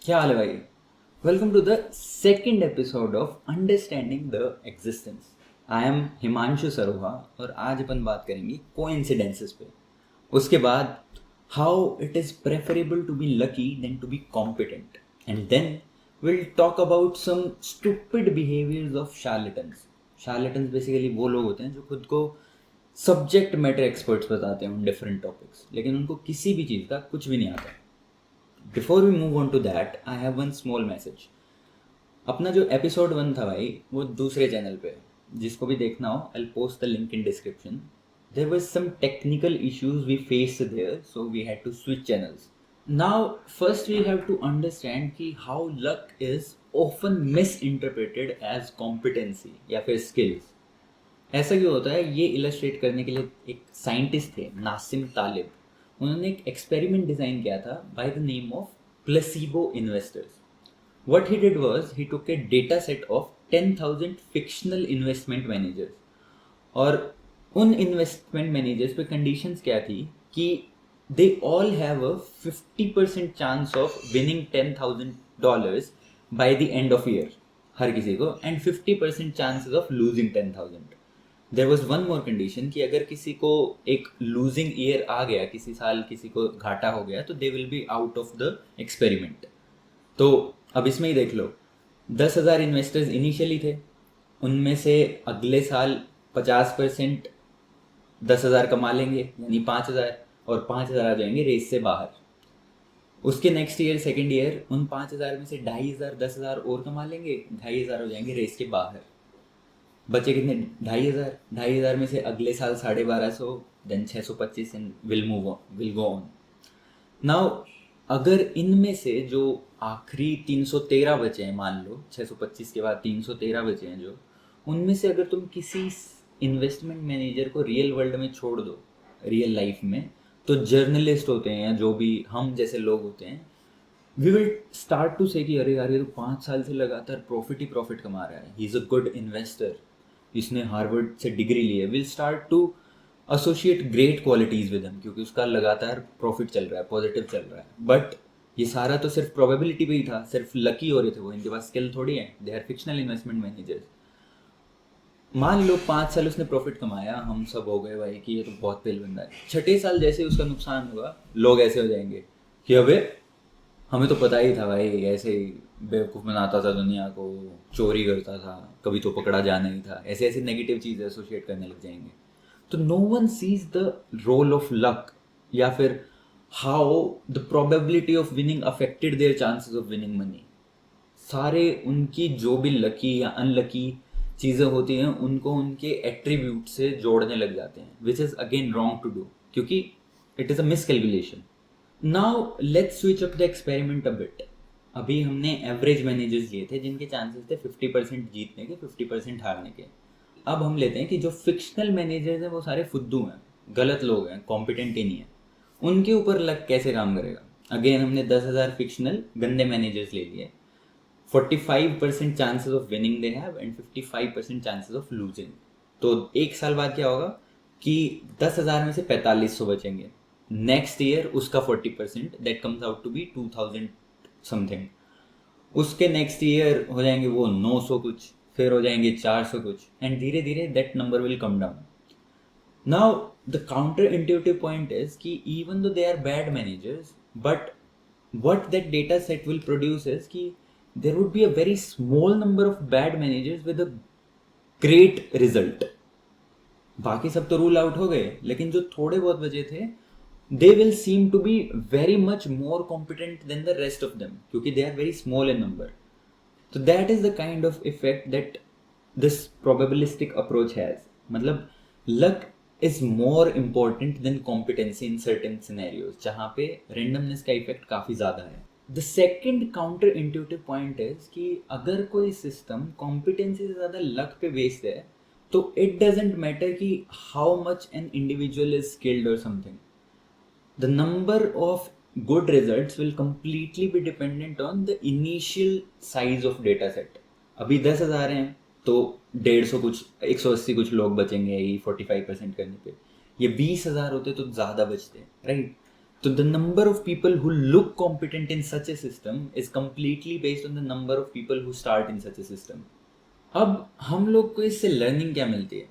क्या हाल है भाई? Welcome to the second episode of understanding the existence. I am Himanshu Saroha और आज अपन बात करेंगे कोइंसिडेंसेस पे। उसके बाद how it is preferable to be lucky than to be competent, and then will talk about some stupid behaviours of charlatans. Charlatans basically वो लोग होते हैं जो खुद को सब्जेक्ट मैटर एक्सपर्ट्स बताते हैं उन डिफरेंट टॉपिक्स, लेकिन उनको किसी भी चीज़ का कुछ भी नहीं आता। Before we move on to that, I have one small message. अपना जो एपिसोड 1 था भाई, वो दूसरे चैनल पे है। जिसको भी देखना हो, I post the link in description. There was some technical issues we faced there, so we had to switch channels. Now first we have to understand कि how luck is often misinterpreted as competency या फिर skills. ऐसा क्यों होता है, ये illustrate करने के लिए एक साइंटिस्ट थे, नासिम तालिब। उन्होंने एक एक्सपेरिमेंट डिज़ाइन किया था by the name of placebo investors. What he did was he took a data set of 10,000 fictional investment managers, और उन इन्वेस्टमेंट मैनेजर्स पे कंडीशंस क्या थी कि they all have a 50% chance of winning $10,000 by the end of year, हर किसी को, and 50% chances of losing 10,000। There was one more condition कि अगर किसी को एक लूजिंग ईयर आ गया, किसी साल किसी को घाटा हो गया, तो they will be out of the experiment. तो अब इसमें ही देख लो, 10,000 इन्वेस्टर्स इनिशियली थे, उनमें से अगले साल 50% 10,000 कमा लेंगे, यानी 5,000, और 5,000 आ जाएंगे रेस से बाहर। उसके नेक्स्ट ईयर, सेकेंड ईयर, उन 5,000 में से 2,500 10,000 और कमा लेंगे, 2,500 हो जाएंगे रेस के बाहर। बचे कितने? 2,500। 2,500 में से अगले साल 1,250, then 625, and will go on. Now अगर इनमें से जो आखिरी 313 बचे हैं, मान लो 625 के बाद 313 बचे हैं जो, उनमें से अगर तुम किसी इन्वेस्टमेंट मैनेजर को रियल वर्ल्ड में छोड़ दो, रियल लाइफ में, तो जर्नलिस्ट होते हैं या जो भी हम जैसे लोग होते हैं, वी विल स्टार्ट टू से कि अरे यार, ये तो 5 साल से लगातार प्रॉफिट ही प्रॉफिट कमा रहा है, he is a good investor, इसने हार्वर्ड से डिग्री ली है। Will start to associate great qualities with him, क्योंकि उसका लगातार प्रॉफिट चल रहा है, पॉजिटिव चल रहा है। बट ये सारा तो सिर्फ प्रोबेबिलिटी पे ही था, सिर्फ लकी हो रहे थे वो, इनके पास स्किल थोड़ी है, they are fictional investment managers. मान लो 5 साल उसने प्रॉफिट कमाया, हम सब हो गए भाई कि ये तो बहुत तेल बंदा है। छठे साल जैसे उसका नुकसान होगा, लोग ऐसे हो जाएंगे कि अबे हमें तो पता ही था भाई, ऐसे ही बेवकूफ़ बनाता था दुनिया को, चोरी करता था, कभी तो पकड़ा जाना ही था, ऐसे ऐसे नेगेटिव चीज़ें एसोसिएट करने लग जाएंगे। तो no one sees the role of luck, या फिर how the probability of winning affected their chances of winning money. सारे उनकी जो भी लकी या अनलकी चीज़ें होती हैं, उनको उनके एट्रीब्यूट से जोड़ने लग जाते हैं, which is again wrong to do, क्योंकि it is a miscalculation. Now let's switch up the experiment a bit. अभी हमने एवरेज मैनेजर्स लिए थे जिनके चांसेस थे 50% जीतने के, 50% हारने के। अब हम लेते हैं कि जो फिक्शनल मैनेजर्स हैं वो सारे फुद्दू हैं, गलत लोग हैं, कॉम्पिटेंट ही नहीं है। उनके ऊपर लक कैसे काम करेगा? अगेन हमने 10,000 फिक्शनल गंदे मैनेजर्स ले लिए। 45% chances of winning they have and 55% chances of losing. तो एक साल बाद क्या होगा कि 10,000 में से 4,500 बचेंगे। नेक्स्ट ईयर उसका 40%, that comes out to be 2,000 something. उसके नेक्स्ट ईयर हो जाएंगे वो 900 कुछ, फिर हो जाएंगे 400 कुछ, एंड धीरे धीरे that number will come down. Now the counterintuitive point is कि even though they are bad managers, but what that data set will produce is कि there would be a very small number of bad managers with a great result। बाकी सब तो rule out हो गए, लेकिन जो थोड़े बहुत बचे थे, they will seem to be very much more competent than the rest of them, क्योंकि they are very small in number। तो that is the kind of effect that this probabilistic approach has। मतलब luck is more important than competency in certain scenarios, जहाँ पे randomness का effect काफ़ी ज़्यादा है। The second counter intuitive point is कि अगर कोई system competency से ज़्यादा luck पे based है, तो it doesn't matter कि how much an individual is skilled or something, the number of good results will completely be dependent on the initial size of data set। अभी 10,000 हैं तो 150 कुछ, 180 कुछ लोग बचेंगे, ये 45% करने पे। ये 20,000 होते तो ज़्यादा बचते, राइट? तो the number of people who look competent in such a system is completely based on the number of people who start in such a system. अब हम लोग को इससे लर्निंग क्या मिलती है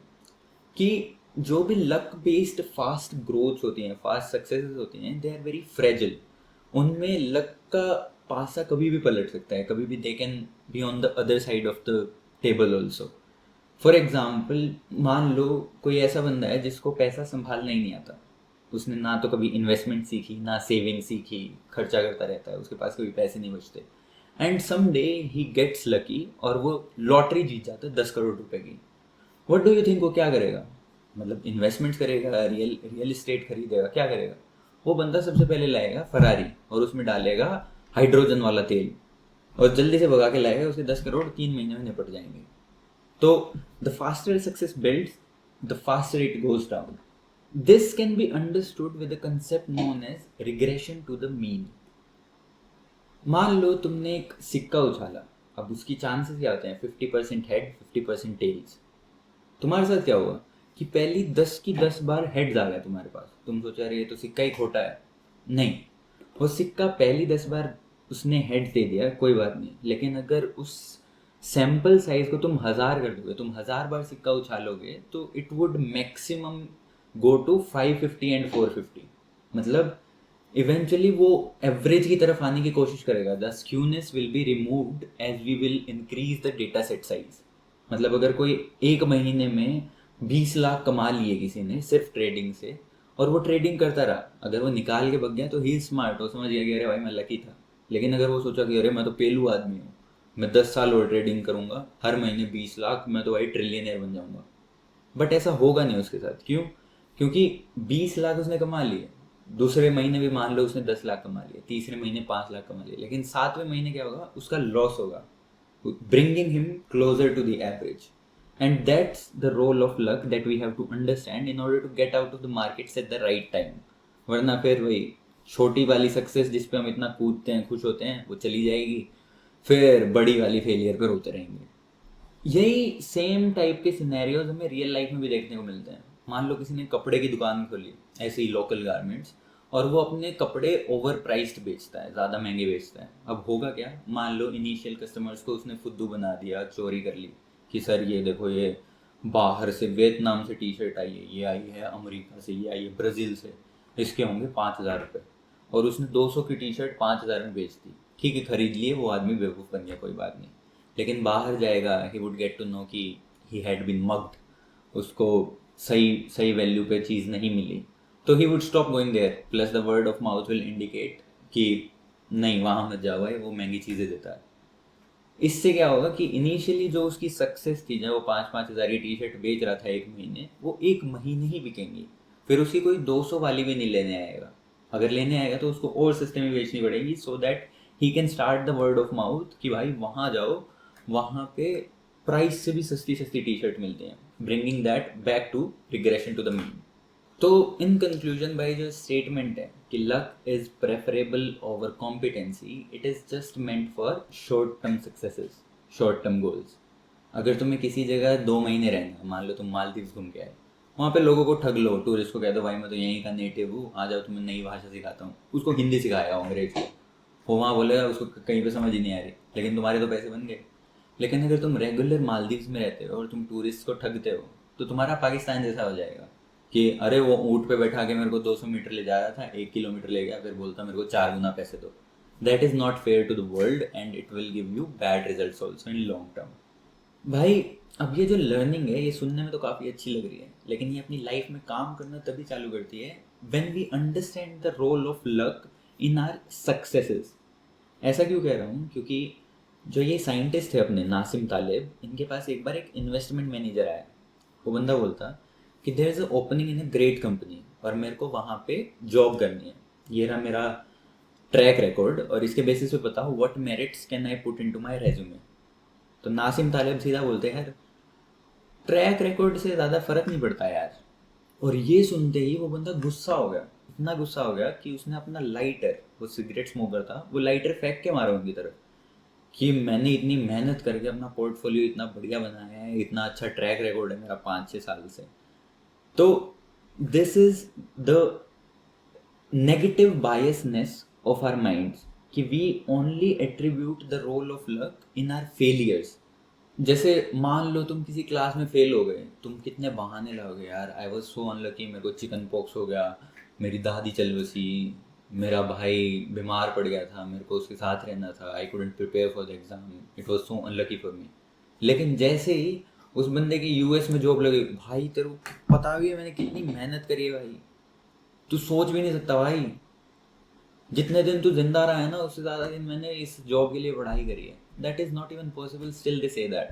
कि जो भी लक बेस्ड फास्ट ग्रोथ्स होती हैं, फास्ट सक्सेसेस होती हैं, दे आर वेरी फ्रेजिल. उनमें लक का पासा कभी भी पलट सकता है, कभी भी they can be on the other side of the table also. For example, मान लो कोई ऐसा बंदा है जिसको पैसा संभालना ही नहीं आता. उसने ना तो कभी इन्वेस्टमेंट सीखी, ना सेविंग सीखी, खर्चा करता रहता है, उसके पास कभी पैसे नहीं बचते. And some day he gets lucky और वो लॉटरी जीत जाता है 10 करोड़ रुपए की. व्हाट डू यू थिंक वो क्या करेगा? मतलब इन्वेस्टमेंट्स करेगा, रियल एस्टेट खरीदेगा, क्या करेगा? वो बंदा सबसे पहले लाएगा फरारी और उसमें डालेगा हाइड्रोजन वाला तेल और जल्दी से भगा के लाएगा. उसके 10 करोड़ 3 महीने में निपट जाएंगे. तो the faster success builds, the faster it goes down. This can be understood with the concept known as regression to the mean. मान लो तुमने एक सिक्का उछाला. अब उसकी चांसेस क्या होते हैं? 50% हेड, 50% टेल्स. तुम्हारे साथ क्या हुआ कि पहली 10 की 10 बार हेड्स आ गया तुम्हारे पास. तुम सोचा रहे ये तो सिक्का ही खोटा है. नहीं, वो सिक्का पहली 10 बार उसने हेड दे दिया, कोई बात नहीं. लेकिन अगर उस सैंपल साइज को तुम 1000 कर दोगे, तुम 1000 बार सिक्का उछालोगे, तो it would maximum go to 550 and 450. मतलब इवेंचुअली वो एवरेज की तरफ आने की कोशिश करेगा. The skewness will be removed as we will increase the data set size. मतलब अगर कोई एक महीने में 20 लाख कमा लिए किसी ने सिर्फ ट्रेडिंग से, और वो ट्रेडिंग करता रहा, अगर वो निकाल के बग गया तो ही स्मार्ट, वो समझ गया कि अरे भाई मैं लकी था. लेकिन अगर वो सोचा कि अरे मैं तो पेलू आदमी हूँ, मैं 10 साल और ट्रेडिंग करूंगा, हर महीने 20 लाख, मैं तो भाई ट्रिलियनर बन जाऊंगा. बट ऐसा होगा नहीं उसके साथ. क्यों? क्योंकि 20 लाख उसने कमा लिए, दूसरे महीने भी मान लो उसने 10 लाख कमा लिए, तीसरे महीने 5 लाख कमा लिए, लेकिन 7वें महीने क्या होगा? उसका लॉस होगा, bringing him closer to the average. And that's the role of luck that we have to understand in order to get out of the markets at the right time. वरना फिर वही छोटी वाली सक्सेस जिस पे हम इतना कूदते हैं, खुश होते हैं, वो चली जाएगी, फिर बड़ी वाली फेलियर पर होते रहेंगे. यही सेम टाइप के सिनेरियोज हमें रियल लाइफ में भी देखने को मिलते हैं. मान लो किसी ने कपड़े की दुकान खोली, ऐसे ही लोकल गारमेंट्स, और वो अपने कपड़े ओवर प्राइस्ड बेचता है, ज़्यादा महंगे बेचता है. अब होगा क्या? मान लो इनिशियल कस्टमर्स को उसने फुद्दू बना दिया, चोरी कर ली कि सर ये देखो, ये बाहर से वियतनाम से टी शर्ट आई है, ये आई है अमेरिका से, ये आई है ब्राज़ील से, इसके होंगे 5000 रुपये. और उसने 200 की टी शर्ट 5000 में बेच दी. ठीक है, खरीद लिए, वो आदमी बेवकूफ़ बन गया, कोई बात नहीं. लेकिन बाहर जाएगा, he would get to know कि ही हैड बीन मग्ड, उसको सही सही वैल्यू पे चीज़ नहीं मिली, तो he would stop going there. Plus the word of mouth will indicate कि नहीं, वहाँ मत जाओ भाई, वो महंगी चीज़ें देता है. इससे क्या होगा कि इनिशियली जो उसकी सक्सेस थी, जब वो 5-5 हज़ार की टी शर्ट बेच रहा था एक महीने, वो एक महीने ही बिकेंगी. फिर उसकी कोई 200 वाली भी नहीं लेने आएगा. अगर लेने आएगा तो उसको और सस्ते में बेचनी पड़ेगी, so that he can start the word of mouth कि भाई वहाँ जाओ, वहाँ पे प्राइस से भी सस्ती सस्ती टी शर्ट मिलती हैं. Bringing that back to regression to the mean. तो इन कंक्लूजन भाई, जो स्टेटमेंट है कि luck is preferable over competency, it is just meant for short term successes, short term goals. अगर तुम्हें किसी जगह 2 महीने रहना, मान लो तुम मालदीव्स घूम के आए, वहाँ पे लोगों को ठग लो, टूरिस्ट को कह दो भाई मैं तो यहीं का नेटिव हूँ, आ जाओ तुम्हें नई भाषा सिखाता हूँ. उसको हिंदी सिखाएगा अंग्रेज को, वो वहाँ बोलेगा, उसको कहीं पे समझ ही नहीं आ रही, लेकिन तुम्हारे तो पैसे बन गए. लेकिन अगर तुम रेगुलर मालदीव्स में रहते हो और तुम टूरिस्ट को ठगते हो, तो तुम्हारा पाकिस्तान जैसा हो जाएगा कि अरे वो ऊँट पे बैठा के मेरे को 200 मीटर ले जा रहा था, 1 किलोमीटर ले गया, फिर बोलता मेरे को 4 गुना पैसे दो. That is not fair to the world and it will give you bad results also in long term. भाई अब ये जो लर्निंग है, ये सुनने में तो काफ़ी अच्छी लग रही है, लेकिन ये अपनी लाइफ में काम करना तभी चालू करती है when we understand the role of luck in our successes. ऐसा क्यों कह रहा हूँ? क्योंकि जो ये साइंटिस्ट है अपने नासिम तालिब, इनके पास एक बार एक इन्वेस्टमेंट मैनेजर आया. वो बंदा बोलता कि there is a opening in a great company और मेरे को वहाँ पे जॉब करनी है. ये रहा मेरा ट्रैक रिकॉर्ड और इसके बेसिस पे बताओ what merits can I put into my resume. तो नासिम तालिब सीधा बोलते हैं, यार ट्रैक रिकॉर्ड से ज़्यादा फर्क नहीं पड़ता यार. और ये सुनते ही वो बंदा गुस्सा हो गया, इतना गुस्सा हो गया कि उसने अपना लाइटर, वो सिगरेट स्मोकर था, वो लाइटर फेंक के मारा उनकी तरफ कि मैंने इतनी मेहनत करके अपना पोर्टफोलियो इतना बढ़िया बनाया है, इतना अच्छा ट्रैक रिकॉर्ड है मेरा 5-6 साल से. तो this is the negative biasness of our minds कि we only attribute the role of luck in our failures. जैसे मान लो तुम किसी क्लास में फेल हो गए, तुम कितने बहाने लाओगे, यार आई वॉज सो अनलकी, मेरे को चिकन पॉक्स हो गया, मेरी दादी चल बसी, मेरा भाई बीमार पड़ गया था, मेरे को उसके साथ रहना था, I couldn't prepare for the exam, it was so unlucky for me. लेकिन जैसे ही उस बंदे की यूएस में जॉब लगी, भाई तेरे को पता भी है मैंने कितनी मेहनत करी है भाई, तू सोच भी नहीं सकता भाई, जितने दिन तू जिंदा रहा है ना उससे ज़्यादा दिन मैंने इस जॉब के लिए पढ़ाई करी है। That is not even possible, still they say that.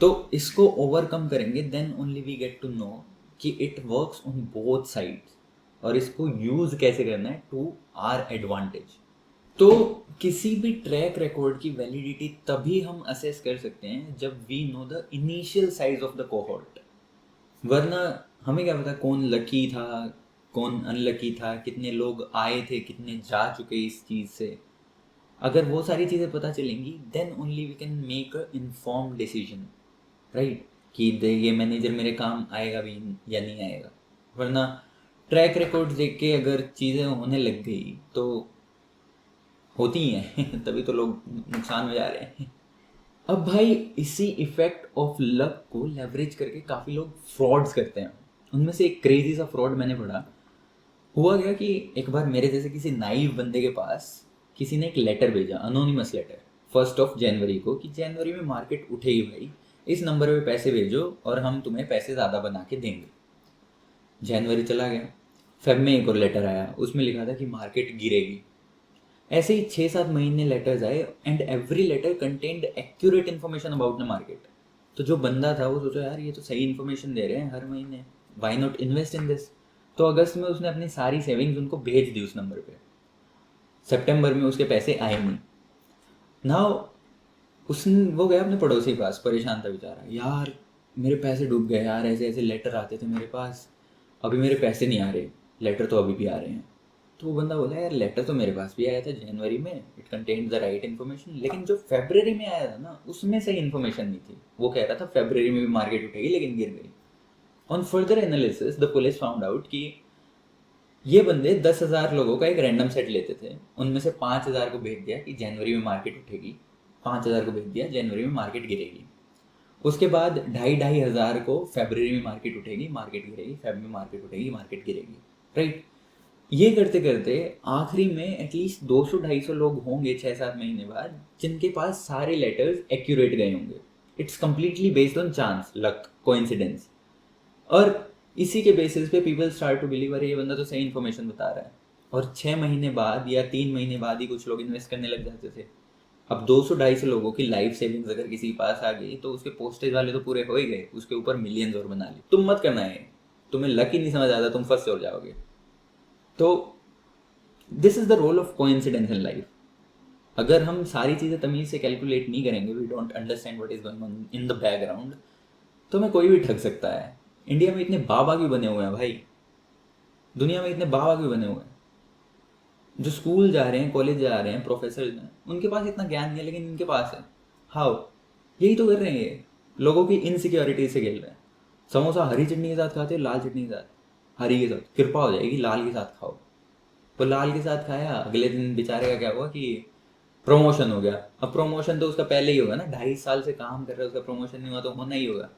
तो इसको ओवरकम करेंगे, then only we get to know कि it works on both sides, और इसको यूज कैसे करना है टू आर एडवांटेज। तो किसी भी ट्रैक रिकॉर्ड की वैलिडिटी तभी हम असेस कर सकते हैं जब we know the initial size of the cohort. वरना हमें क्या पता कौन लकी था, कौन अनलकी था, कितने लोग आए थे, कितने जा चुके इस चीज़ से। अगर वो सारी चीज़ें पता चलेंगी, then only we can make a informed decision, right, कि ये मैनेजर मेरे काम आएगा भी या नहीं आएगा। वरना ट्रैक रिकॉर्ड देख के अगर चीज़ें होने लग गई तो होती ही हैं तभी तो लोग नुकसान में जा रहे हैं। अब भाई इसी इफेक्ट ऑफ लक को लेवरेज करके काफ़ी लोग फ्रॉड्स करते हैं। उनमें से एक क्रेजी सा फ्रॉड मैंने पढ़ा। हुआ गया कि एक बार मेरे जैसे किसी नाइव बंदे के पास किसी ने एक लेटर भेजा, अनोनिमस लेटर, 1 जनवरी को, कि जनवरी में मार्केट उठेगी भाई, इस नंबर पे पैसे भेजो और हम तुम्हें पैसे ज़्यादा बना के देंगे। जनवरी चला गया, फेब में एक और लेटर आया, उसमें लिखा था कि मार्केट गिरेगी। ऐसे ही 6-7 महीने लेटर्स आए and every letter contained accurate information about the market. तो जो बंदा था वो सोचा, यार ये तो सही इन्फॉर्मेशन दे रहे हैं हर महीने, why not invest in this. तो अगस्त में उसने अपनी सारी सेविंग्स उनको भेज दी उस नंबर पे। सितंबर में उसके पैसे आए नहीं। नाउ वो गया अपने पड़ोसी के पास, परेशान था बेचारा, यार मेरे पैसे डूब गए यार, ऐसे ऐसे लेटर आते थे मेरे पास, अभी मेरे पैसे नहीं आ रहे, लेटर तो अभी भी आ रहे हैं। तो वो बंदा बोला, यार लेटर तो मेरे पास भी आया था जनवरी में, it contained the right information, लेकिन जो फरवरी में आया था ना उसमें सही इन्फॉर्मेशन नहीं थी। वो कह रहा था फरवरी में भी मार्केट उठेगी लेकिन गिर गई। On further analysis the police found out कि ये बंदे 10,000 लोगों का एक रैंडम सेट लेते थे, उनमें से 5,000 को भेज दिया कि जनवरी में मार्केट उठेगी, 5,000 को भेज दिया जनवरी में मार्केट गिरेगी। उसके बाद 2,500 को फरवरी में मार्केट उठेगी, मार्केट गिरेगी, फेब में मार्केट उठेगी, मार्केट गिरेगी, राइट। ये करते करते आखिरी में एटलीस्ट 200-250 लोग होंगे 6-7 महीने बाद जिनके पास सारे लेटर्स एक्यूरेट गए होंगे। It's completely based on chance, luck, coincidence. और इसी के बेसिस पे पीपल स्टार्ट टू बिलीव, अरे ये बंदा तो सही इन्फॉर्मेशन बता रहा है। और 6 महीने बाद या 3 महीने बाद ही कुछ लोग इन्वेस्ट करने लग जाते थे। अब 200-250 लोगों की लाइफ सेविंग्स अगर किसी के पास आ गई तो उसके पोस्टेज वाले तो पूरे हो ही गए, उसके ऊपर मिलियंस और बना ली। तुम मत करना है, तुम्हें लक ही नहीं समझ आता, तुम फंस हो जाओगे। तो this is the role of coincidence in life. अगर हम सारी चीज़ें तमीज से कैलकुलेट नहीं करेंगे, we don't understand what is going on in the background, तो हमें कोई भी ठग सकता है। इंडिया में इतने बाबा क्यों बने हुए हैं भाई, दुनिया में इतने बाबा क्यों बने हुए हैं? जो स्कूल जा रहे हैं, कॉलेज जा रहे हैं, प्रोफेसर हैं, उनके पास इतना ज्ञान नहीं है लेकिन इनके पास है। हाउ? यही तो कर रहे हैं ये, लोगों की इनसिक्योरिटी से खेल रहे हैं। समोसा हरी चटनी के साथ खाते हैं, लाल चटनी के साथ, हरी के साथ कृपा हो जाएगी, लाल के साथ खाओ। तो लाल के साथ खाया, अगले दिन बेचारे का क्या हुआ कि प्रमोशन हो गया। अब प्रमोशन तो उसका पहले ही होगा ना, 2.5 साल से काम कर रहा है, उसका प्रमोशन नहीं हुआ तो होना ही होगा।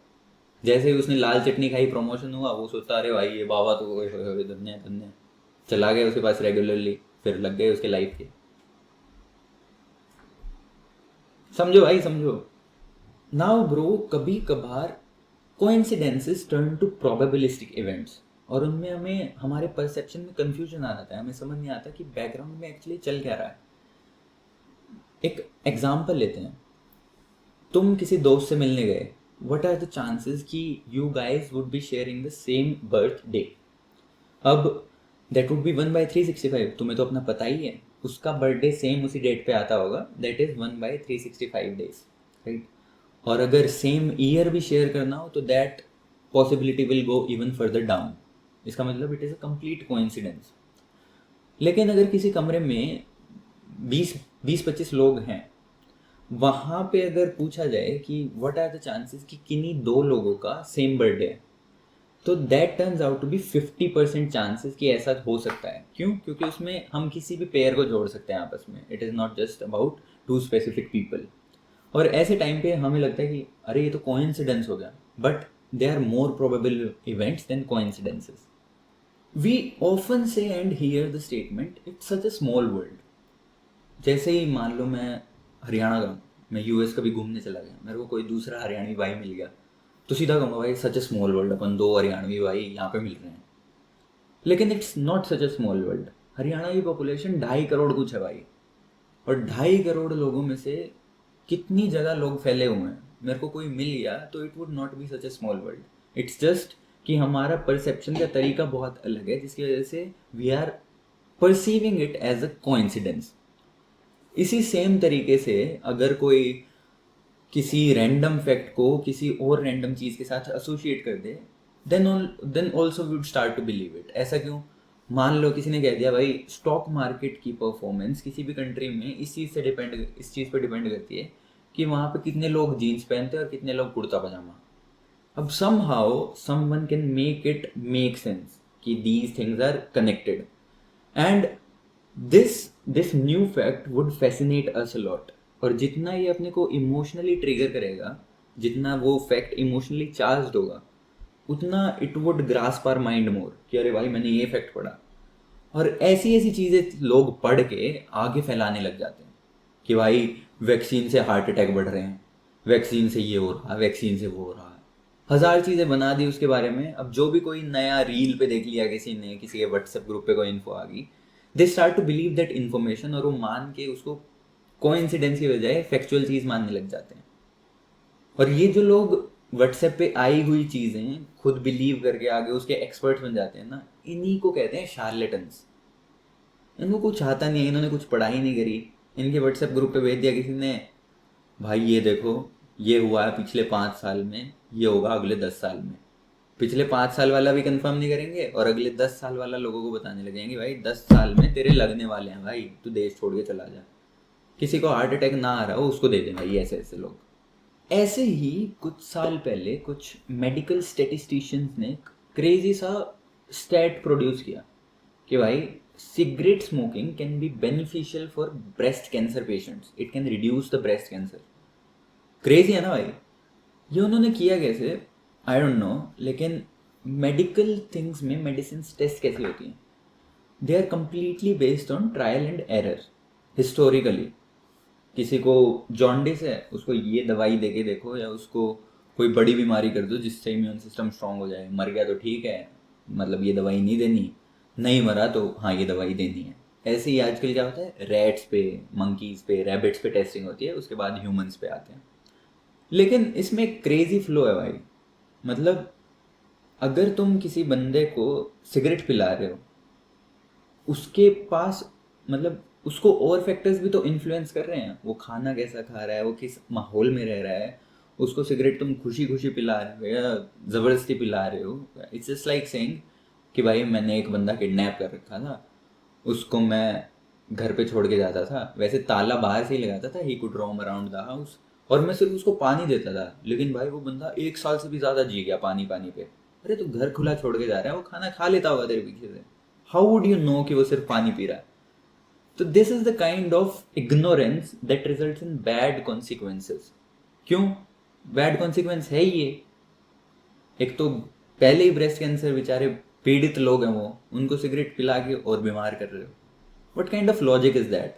जैसे ही उसने लाल चटनी खाई, प्रमोशन हुआ, वो सोचता अरे भाई ये बाबा तो धन्य धन्य, चला गया उसके पास रेगुलरली, फिर लग गए उसके लाइफ के। समझो भाई, समझो। नाउ ब्रो, कभी कभार coincidences turn to probabilistic events, और उनमें हमें हमारे परसेप्शन में कंफ्यूजन आ जाता है, हमें समझ नहीं आता कि बैकग्राउंड में एक्चुअली चल क्या रहा है। एक एग्जाम्पल लेते हैं, तुम किसी दोस्त से मिलने गए, व्हाट आर द चांसेस कि you guys would be sharing the same birth day? अब दैट वुड बी 1/365, तुम्हें तो अपना पता ही है, उसका बर्थडे सेम उसी डेट पे आता होगा, दैट इज 1/365 डेज, राइट। और अगर सेम ईयर भी शेयर करना हो तो that possibility will go even further down. इसका मतलब it is a complete coincidence. लेकिन अगर किसी कमरे में 20-25 लोग हैं, वहाँ पे अगर पूछा जाए कि व्हाट आर द चांसेस कि किन्हीं 2 लोगों का सेम बर्थडे है, तो that turns out to be 50% chances कि ऐसा हो सकता है। क्यों? क्योंकि उसमें हम किसी भी पेयर को जोड़ सकते हैं आपस में, it is not just about two specific people. और ऐसे टाइम पे हमें लगता है कि अरे ये तो कोइंसिडेंस हो गया, but they are more probable events than coincidences. We often say and hear the statement it's such a small world. जैसे ही मान लो मैं हरियाणा का हूँ, मैं यूएस कभी घूमने चला गया, मेरे को कोई दूसरा हरियाणवी भाई मिल गया, तो सीधा कहूँगा भाई सच अ स्मॉल वर्ल्ड, अपन दो हरियाणवी भाई यहाँ पे मिल रहे हैं। लेकिन it's not such a small world. Haryana की पॉपुलेशन 2.5 करोड़ कुछ है भाई, और 2.5 करोड़ लोगों में से कितनी जगह लोग फैले हुए हैं, मेरे को कोई मिल गया तो it would not be such a small world. It's just कि हमारा परसेप्शन का तरीका बहुत अलग है, जिसकी वजह से we are perceiving it as a coincidence. इसी सेम तरीके से अगर कोई किसी रैंडम फैक्ट को किसी और रैंडम चीज़ के साथ एसोसिएट कर दे, then also we would start to believe it. ऐसा क्यों? मान लो किसी ने कह दिया भाई स्टॉक मार्केट की परफॉर्मेंस किसी भी कंट्री में इस चीज़ पर डिपेंड करती है कि वहाँ पे कितने लोग जीन्स पहनते हैं और कितने लोग कुर्ता पजामा। अब somehow someone can make it make sense कि these things are connected, and this new fact would fascinate us a lot। और जितना ये अपने को इमोशनली ट्रिगर करेगा, जितना वो फैक्ट इमोशनली चार्ज्ड होगा, उतना it would grasp our mind more कि अरे भाई मैंने ये फैक्ट पढ़ा। और ऐसी ऐसी चीज़ें लोग पढ़ के आगे फैलाने लग जाते हैं कि भाई वैक्सीन से हार्ट अटैक बढ़ रहे हैं, वैक्सीन से ये हो रहा है, वैक्सीन से वो हो रहा है। हजार चीज़ें बना दी उसके बारे में। अब जो भी कोई नया रील पे देख लिया किसी ने, किसी के व्हाट्सएप ग्रुप पे कोई इन्फो आ गई, they start to believe that information, और वो मान के उसको कोइंसिडेंस की बजाय फैक्चुअल चीज़ मानने लग जाते हैं। और ये जो लोग व्हाट्सएप पे आई हुई चीज़ें खुद बिलीव करके आगे उसके एक्सपर्ट्स बन जाते हैं ना, इन्हीं को कहते हैं शार्लेटन्स। इनको कुछ आता नहीं है, इन्होंने कुछ पढ़ाई नहीं करी, इनके व्हाट्सएप ग्रुप पे भेज दिया किसी ने, भाई ये देखो ये हुआ है पिछले 5 साल में, ये होगा अगले 10 साल में। पिछले 5 साल वाला भी कंफर्म नहीं करेंगे और अगले 10 साल वाला लोगों को बताने लगेंगे भाई 10 साल में तेरे लगने वाले हैं भाई, तू देश छोड़ के चला जा। किसी को हार्ट अटैक ना आ रहा हो उसको दे दें भाई, ऐसे ऐसे लोग। ऐसे ही कुछ साल पहले कुछ मेडिकल स्टेटिस्टिशियंस ने क्रेजी सा स्टैट प्रोड्यूस किया कि भाई cigarette smoking can be beneficial for breast cancer patients, it can reduce the breast cancer. Crazy है ना भाई? ये उन्होंने किया कैसे, आई डोंट नो, लेकिन मेडिकल थिंग्स में मेडिसिन टेस्ट कैसी होती हैं, they are completely based on trial and error. Historically किसी को जॉन्डिस है, उसको ये दवाई दे के देखो, या उसको कोई बड़ी बीमारी कर दो जिससे इम्यून सिस्टम स्ट्रांग हो जाए। मर गया तो ठीक है, मतलब ये दवाई नहीं देनी, नहीं मरा तो हाँ ये दवाई देनी है। ऐसे ही आजकल क्या होता है, रैट्स पे, मंकीज पे, रैबिट्स पे टेस्टिंग होती है, उसके बाद ह्यूमंस पे आते हैं। लेकिन इसमें एक क्रेजी फ्लो है भाई। मतलब अगर तुम किसी बंदे को सिगरेट पिला रहे हो, उसके पास मतलब उसको और फैक्टर्स भी तो इन्फ्लुएंस कर रहे हैं। वो खाना कैसा खा रहा है, वो किस माहौल में रह रहा है, उसको सिगरेट तुम खुशी खुशी पिला रहे हो या ज़बरदस्ती पिला रहे हो। इट्स जस्ट लाइक सेइंग कि भाई मैंने एक बंदा किडनैप कर रखा था, उसको मैं घर पे छोड़ के जाता था, वैसे ताला बाहर से ही लगाता था, he could roam around the house, और मैं सिर्फ उसको पानी देता था। लेकिन भाई वो बंदा 1 साल से भी ज़्यादा जी गया पानी पानी पे। अरे तो घर खुला छोड़ के जा रहा है, वो खाना खा लेता होगा तेरे पीछे से, हाउ वुड यू नो कि वो सिर्फ पानी पी रहा है? तो this is the kind of ignorance that results in bad consequences. क्यों बैड कॉन्सिक्वेंस है ये? एक तो पहले ही ब्रेस्ट कैंसर बेचारे पीड़ित लोग हैं, वो उनको सिगरेट पिला के और बीमार कर रहे हो। What kind of logic is that?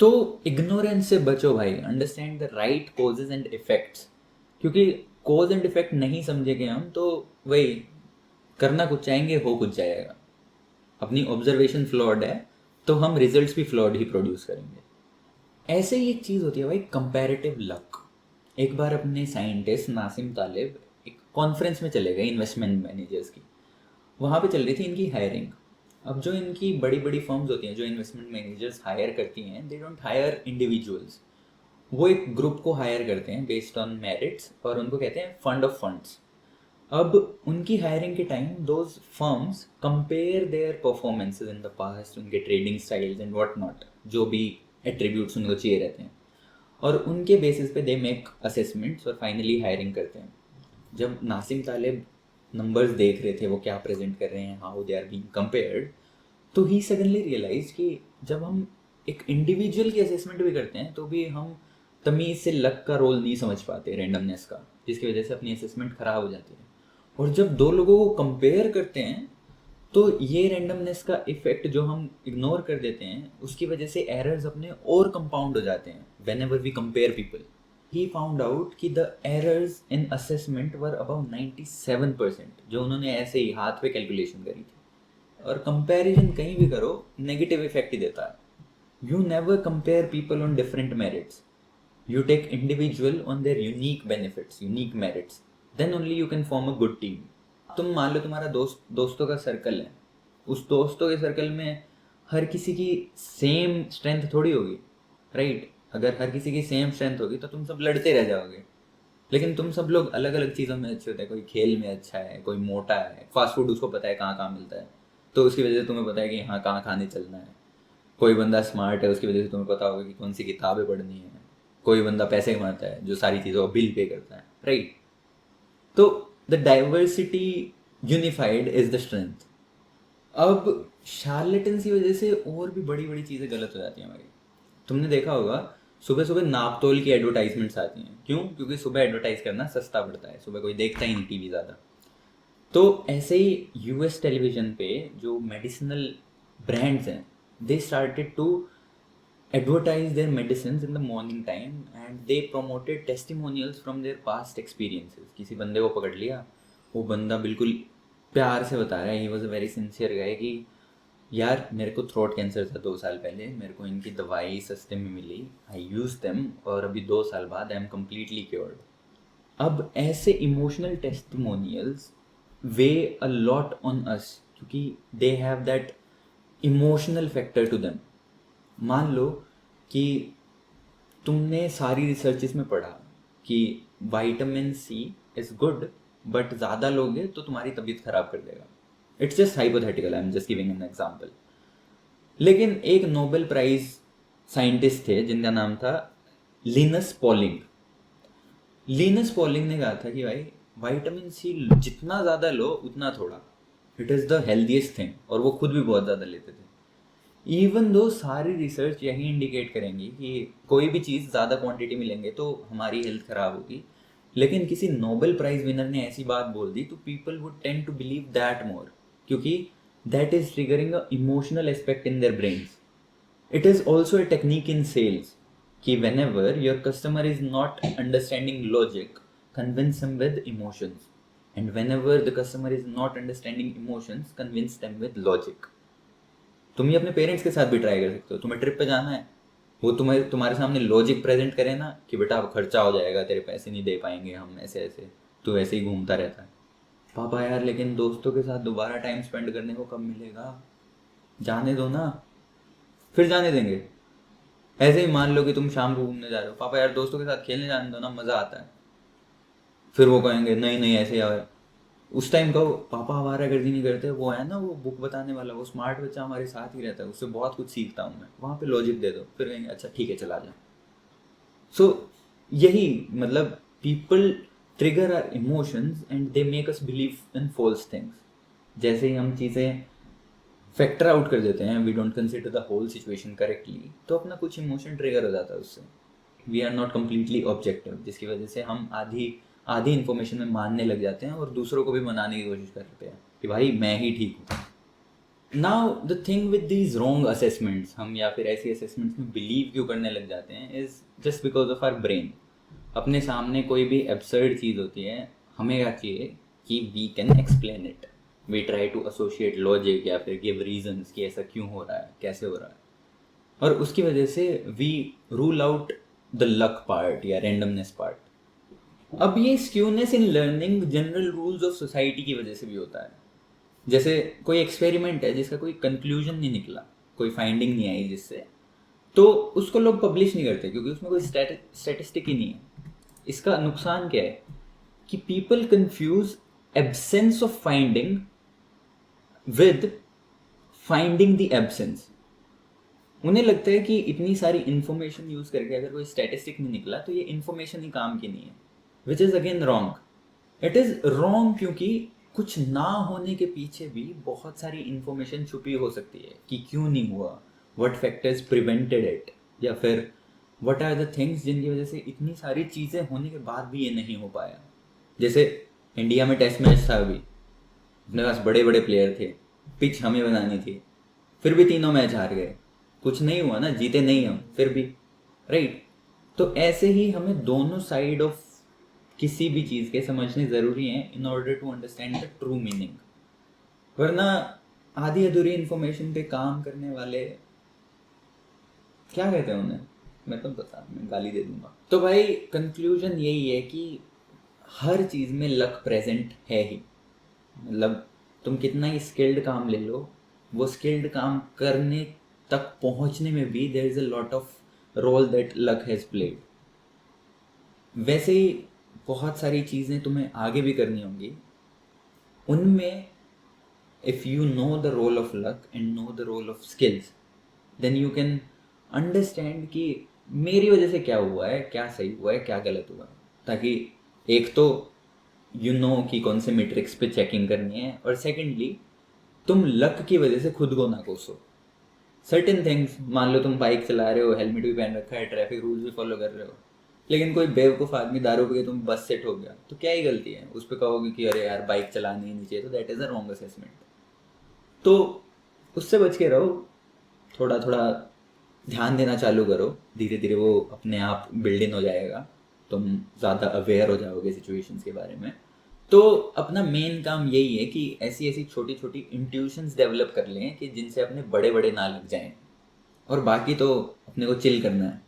तो इग्नोरेंस से बचो भाई, understand the right causes and effects. क्योंकि कॉज एंड इफेक्ट नहीं समझेंगे हम तो वही करना कुछ चाहेंगे, हो कुछ जाएगा। अपनी ऑब्जर्वेशन फ्लॉड है तो हम रिजल्ट्स भी फ्लॉड ही प्रोड्यूस करेंगे। ऐसे ही एक चीज़ होती है भाई, कंपैरेटिव लक। एक बार अपने साइंटिस्ट नासिम तालिब एक कॉन्फ्रेंस में चले गए इन्वेस्टमेंट मैनेजर्स की। वहाँ पे चल रही थी इनकी हायरिंग। अब जो इनकी बड़ी बड़ी फर्म्स होती हैं जो इन्वेस्टमेंट मैनेजर्स हायर करती हैं, दे डोंट हायर इंडिविजुअल्स, वो एक ग्रुप को हायर करते हैं बेस्ड ऑन मेरिट्स, और उनको कहते हैं फंड ऑफ फंड्स। अब उनकी हायरिंग के time those firms compare their performances in the past, उनके trading styles and what not, जो भी एट्रीब्यूट्स उनको चाहिए रहते हैं, और उनके बेसिस पे दे मेक असेसमेंट्स और फाइनली हायरिंग करते हैं। जब नासिम तालिब नंबर्स देख रहे थे वो क्या प्रेजेंट कर रहे हैं, how they are being compared, तो ही सडनली रियलाइज कि जब हम एक इंडिविजुअल की असेसमेंट भी करते हैं तो भी हम तमीज़ से लक का रोल नहीं समझ पाते, रैंडमनेस का, जिसकी वजह से अपनी असेसमेंट खराब हो जाती है। और जब दो लोगों को कंपेयर करते हैं तो ये रैंडमनेस का इफेक्ट जो हम इग्नोर कर देते हैं उसकी वजह से एरर्स अपने और कंपाउंड हो जाते हैं whenever we compare people. He found out कि the errors in assessment were about 97%, जो उन्होंने ऐसे ही हाथ पे कैलकुलेशन करी थी। और कंपैरिजन कहीं भी करो नेगेटिव इफेक्ट ही देता है। You never compare people on different merits, you take individual on their unique benefits, unique merits, then only you can form a good team. तुम मान लो तुम्हारा दोस्तों का सर्कल है, उस दोस्तों के सर्कल में हर किसी की सेम स्ट्रेंथ थोड़ी होगी, राइट? अगर हर किसी की सेम स्ट्रेंथ होगी तो तुम सब लड़ते रह जाओगे। लेकिन तुम सब लोग अलग अलग चीज़ों में अच्छे होते हैं, कोई खेल में अच्छा है, कोई मोटा है, फास्ट फूड उसको पता है कहाँ कहाँ मिलता है, तो उसकी वजह से तुम्हें पता है कि हाँ कहाँ खाने चलना है। कोई बंदा स्मार्ट है, उसकी वजह से तुम्हें पता होगा कि कौन सी किताबें पढ़नी है। कोई बंदा पैसे कमाता है जो सारी चीज़ों का बिल पे करता है, राइट? तो the diversity unified is the strength. अब शार्लेटन्स की वजह से और भी बड़ी बड़ी चीज़ें गलत हो जाती हैं हमारी। तुमने देखा होगा सुबह सुबह नापतोल की एडवर्टाइजमेंट्स आती हैं। क्यों? क्योंकि सुबह एडवर्टाइज करना सस्ता पड़ता है, सुबह कोई देखता ही नहीं टीवी ज़्यादा। तो ऐसे ही यूएस टेलीविज़न पे जो मेडिसिनल ब्रांड्स हैं, they started to advertise their medicines in the morning time and they promoted testimonials from their past experiences. किसी बंदे को पकड़ लिया, वो बंदा बिल्कुल प्यार से बता रहा है, he was a very sincere guy, कि यार मेरे को थ्रोट कैंसर था 2 साल पहले, मेरे को इनकी दवाई सस्ते में मिली, आई यूज देम और अभी 2 साल बाद आई एम कम्प्लीटली क्योर्ड। अब ऐसे emotional testimonials weigh a lot on us क्योंकि they have that emotional factor to them. मान लो कि तुमने सारी रिसर्चेस में पढ़ा कि vitamin C is good, but ज़्यादा लोगे तो तुम्हारी तबीयत खराब कर देगा। It's just hypothetical, I am just giving an example. लेकिन एक नोबेल प्राइज साइंटिस्ट थे जिनका नाम था लिनस पॉलिंग। लिनस पॉलिंग ने कहा था कि भाई विटामिन सी जितना ज़्यादा लो उतना थोड़ा, it is the healthiest thing, और वो खुद भी बहुत ज़्यादा लेते थे। इवन दो सारी रिसर्च यही इंडिकेट करेंगी कि कोई भी चीज़ ज़्यादा क्वांटिटी में लेंगे तो हमारी हेल्थ ख़राब होगी, लेकिन किसी नोबेल प्राइज विनर ने ऐसी बात बोल दी तो people would tend to believe that more, क्योंकि that is triggering a emotional aspect in their brains. It is also a technique in sales कि whenever your customer is not understanding logic, convince him with emotions, and whenever the customer is not understanding emotions, convince them with logic. तुम ये अपने parents के साथ भी try कर सकते हो। तुम्हें ट्रिप पे जाना है, वो तुम्हारे सामने लॉजिक प्रेजेंट करे ना कि बेटा अब खर्चा हो जाएगा, तेरे पैसे नहीं दे पाएंगे हम, ऐसे ऐसे, तू ऐसे ही घूमता रहता है। पापा यार लेकिन दोस्तों के साथ दोबारा टाइम स्पेंड करने को कब मिलेगा, जाने दो ना। फिर जाने देंगे। ऐसे ही मान लो कि तुम शाम को घूमने जा रहे हो, पापा यार दोस्तों के साथ खेलने जाने दो ना, मज़ा आता है। फिर वो कहेंगे नहीं नहीं ऐसे यार। उस टाइम कहो पापा आवारागर्दी नहीं करते, वो है ना वो बुक बताने वाला, वो स्मार्ट बच्चा हमारे साथ ही रहता है, उससे बहुत कुछ सीखता हूँ मैं, वहाँ पे लॉजिक दे दो। फिर कहेंगे अच्छा ठीक है चला जा। सो यही मतलब people trigger our emotions and they make us believe in false things. जैसे ही हम चीज़ें फैक्टर आउट कर देते हैं, we don't consider the whole situation correctly, तो अपना कुछ इमोशन ट्रिगर हो जाता है उससे। We are not completely objective, जिसकी वजह से हम आधी आधी इन्फॉर्मेशन में मानने लग जाते हैं और दूसरों को भी मनाने की कोशिश करते हैं कि भाई मैं ही ठीक हूँ। Now the thing with these wrong assessments, हम या फिर ऐसी असेसमेंट्स में बिलीव क्यों करने लग जाते हैं, is just because of our brain. अपने सामने कोई भी एब्सर्ड चीज़ होती है, हमें क्या चाहिए कि we can explain it, we try to associate logic या फिर गिव रीजंस कि ऐसा क्यों हो रहा है, कैसे हो रहा है, और उसकी वजह से we rule out the luck part या रेंडमनेस पार्ट। अब ये skewness in learning general rules of society की वजह से भी होता है। जैसे कोई एक्सपेरिमेंट है जिसका कोई कंक्लूजन नहीं निकला, कोई फाइंडिंग नहीं आई जिससे, तो उसको लोग पब्लिश नहीं करते क्योंकि उसमें कोई स्टैटिस्टिक ही नहीं है। इसका नुकसान क्या है कि people confuse absence of finding with finding the absence. उन्हें लगता है कि इतनी सारी इन्फॉर्मेशन यूज करके अगर कोई स्टैटिस्टिक नहीं निकला तो ये इन्फॉर्मेशन ही काम की नहीं है, which is again wrong. It is wrong क्योंकि कुछ ना होने के पीछे भी बहुत सारी इंफॉर्मेशन छुपी हो सकती है कि क्यों नहीं हुआ, व्हाट फैक्टर्स प्रिवेंटेड इट, या फिर व्हाट आर द थिंग्स जिनकी वजह से इतनी सारी चीज़ें होने के बाद भी ये नहीं हो पाया। जैसे इंडिया में टेस्ट मैच था अभी, अपने पास बड़े बड़े प्लेयर थे, पिच हमें बनानी थी, फिर भी तीनों मैच हार गए, कुछ नहीं हुआ ना, जीते नहीं हम फिर भी, राइट। तो ऐसे ही हमें दोनों साइड ऑफ किसी भी चीज़ के समझने ज़रूरी हैं in order to understand the true meaning. वरना आधी अधूरी इंफॉर्मेशन पे काम करने वाले, क्या कहते हैं उन्हें, मैं तो बता, मैं गाली दे दूंगा। तो भाई कंक्लूजन यही है कि हर चीज़ में लक प्रेजेंट है ही। मतलब तुम कितना ही स्किल्ड काम ले लो, वो स्किल्ड काम करने तक पहुंचने में भी there is a lot of role that luck has played. वैसे ही बहुत सारी चीज़ें तुम्हें आगे भी करनी होंगी, उनमें if you know the role of luck and know the role of skills, then you can understand कि मेरी वजह से क्या हुआ है, क्या सही हुआ है, क्या गलत हुआ है, ताकि एक तो you know कि कौन से मेट्रिक्स पे चेकिंग करनी है, और सेकेंडली तुम लक की वजह से खुद को ना कोसो। सर्टेन थिंग्स, मान लो तुम बाइक चला रहे हो, हेलमेट भी पहन रखा है, ट्रैफिक रूल्स भी फॉलो कर रहे हो, लेकिन कोई बेवकूफ़ आदमी दारू पी के तुम बस से ठोक गया, तो क्या ही गलती है, उस पर कहोगे कि अरे यार बाइक चलानी ही नहीं चाहिए, तो that is a wrong assessment. तो उससे बच के रहो, थोड़ा थोड़ा ध्यान देना चालू करो, धीरे धीरे वो अपने आप बिल्ड इन हो जाएगा, तुम ज़्यादा अवेयर हो जाओगे सिचुएशंस के बारे में। तो अपना मेन काम यही है कि ऐसी ऐसी छोटी छोटी इंट्यूशंस डेवलप कर लें कि जिनसे अपने बड़े बड़े ना लग जाएं, और बाकी तो अपने को चिल करना है।